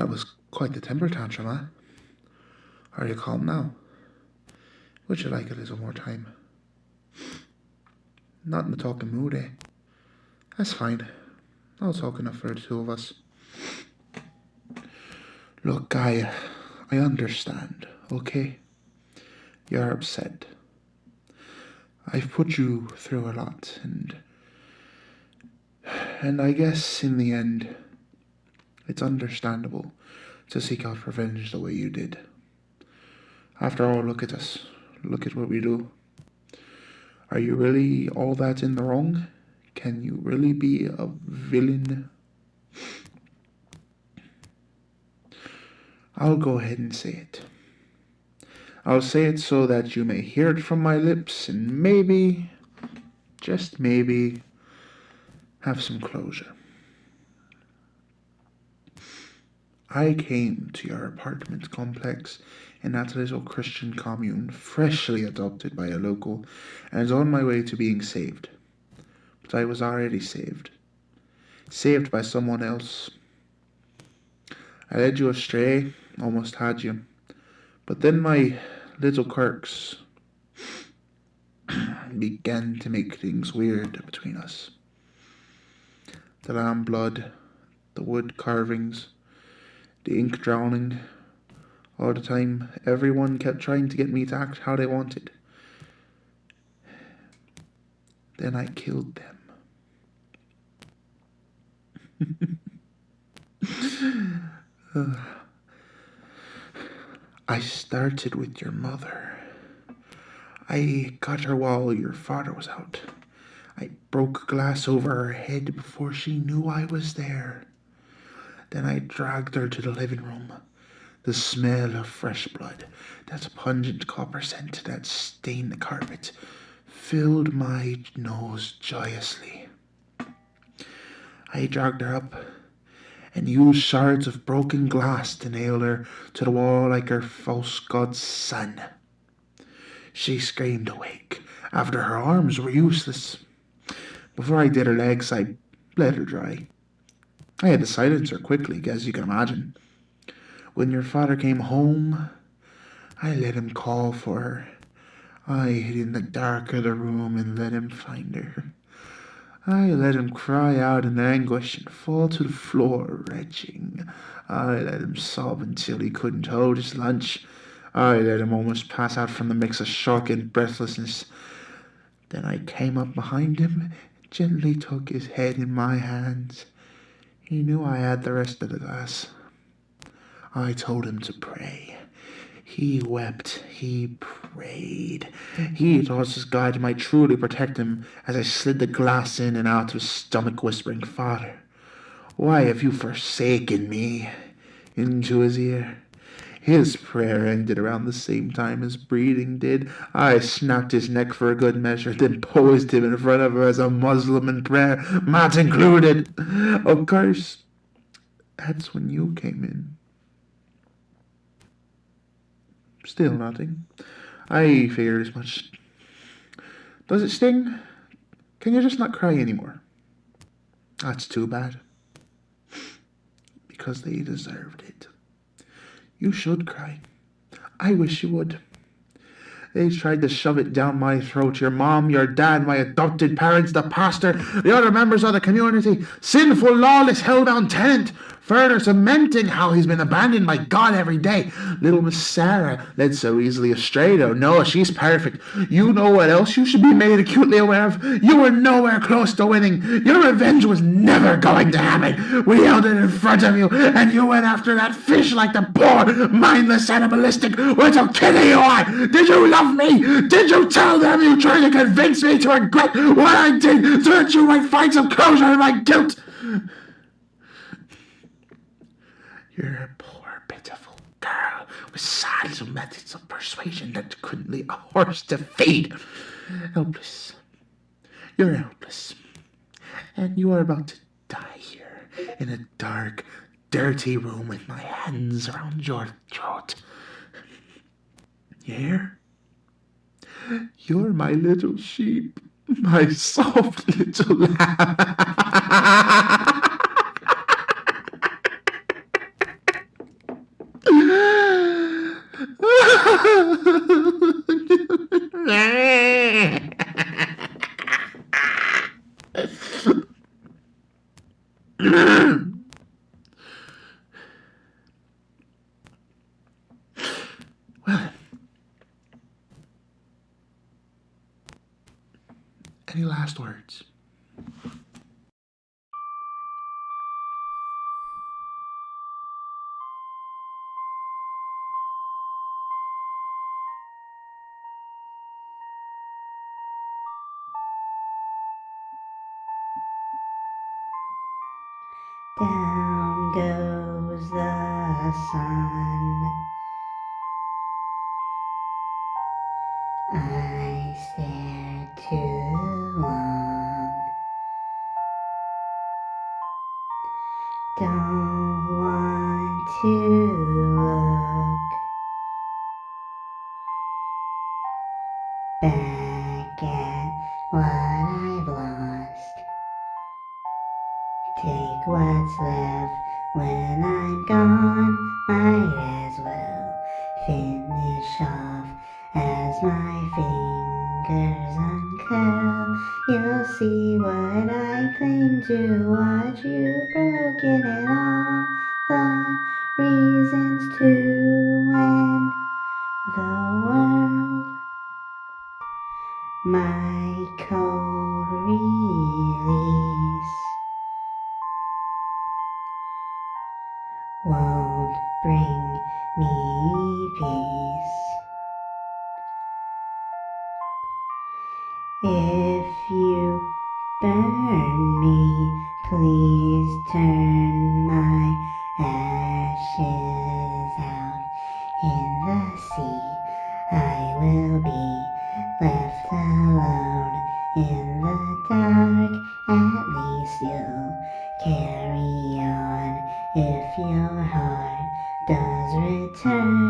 That was quite the temper tantrum, eh? Are you calm now? Would you like a little more time? Not in the talking mood, eh? That's fine. I'll talk enough for the two of us. Look, I understand, okay? You're upset. I've put you through a lot, and I guess in the end, it's understandable to seek out revenge the way you did. After all, look at us. Look at what we do. Are you really all that in the wrong? Can you really be a villain? I'll go ahead and say it. I'll say it so that you may hear it from my lips and maybe, just maybe, have some closure. I came to your apartment complex in that little Christian commune, freshly adopted by a local, and on my way to being saved. But I was already saved. Saved by someone else. I led you astray, almost had you. But then my little quirks began to make things weird between us. The lamb blood, the wood carvings, the ink drowning. All the time, everyone kept trying to get me to act how they wanted. Then I killed them. I started with your mother. I got her while your father was out. I broke glass over her head before she knew I was there. Then I dragged her to the living room. The smell of fresh blood, that pungent copper scent that stained the carpet, filled my nose joyously. I dragged her up and used shards of broken glass to nail her to the wall like her false god's son. She screamed awake after her arms were useless. Before I did her legs, I bled her dry. I had to silence her quickly, as you can imagine. When your father came home, I let him call for her. I hid in the dark of the room and let him find her. I let him cry out in anguish and fall to the floor, retching. I let him sob until he couldn't hold his lunch. I let him almost pass out from the mix of shock and breathlessness. Then I came up behind him and gently took his head in my hands. He knew I had the rest of the glass. I told him to pray. He wept. He prayed. He thought his God might truly protect him as I slid the glass in and out of his stomach, whispering, "Father, why have you forsaken me?" into his ear. His prayer ended around the same time his breathing did. I snapped his neck for a good measure, then poised him in front of her as a Muslim in prayer, mat included. Of course, that's when you came in. Still nothing. I figured as much. Does it sting? Can you just not cry anymore? That's too bad. Because they deserved it. You should cry. I wish you would. They tried to shove it down my throat. Your mom, your dad, my adopted parents, the pastor, the other members of the community. Sinful, lawless, hellbound tenant. Further cementing how he's been abandoned by God every day. Little Miss Sarah, led so easily astray, though. No, she's perfect. You know what else you should be made acutely aware of? You were nowhere close to winning. Your revenge was never going to happen. We held it in front of you, and you went after that fish like the poor, mindless, animalistic little kitty you are. Did you love me? Did you tell them you tried to convince me to regret what I did so that you might find some closure in my guilt? You're a poor, pitiful girl with sad little methods of persuasion that couldn't lead a horse to feed. Helpless. You're helpless. And you are about to die here in a dark, dirty room with my hands around your throat. You hear? You're my little sheep, my soft little lamb. Well, any last words? Down goes the sun. I stared too long. Don't want to look back at what I've lost. Take what's left when I'm gone. Might as well finish off as my fingers uncurl. You'll see what I cling to, what you've broken, and all the reasons to end the world. My cold release won't bring me peace. If you burn me, please turn my ashes out in the sea. I will be left alone in the dark. At least you'll carry on if your heart does return.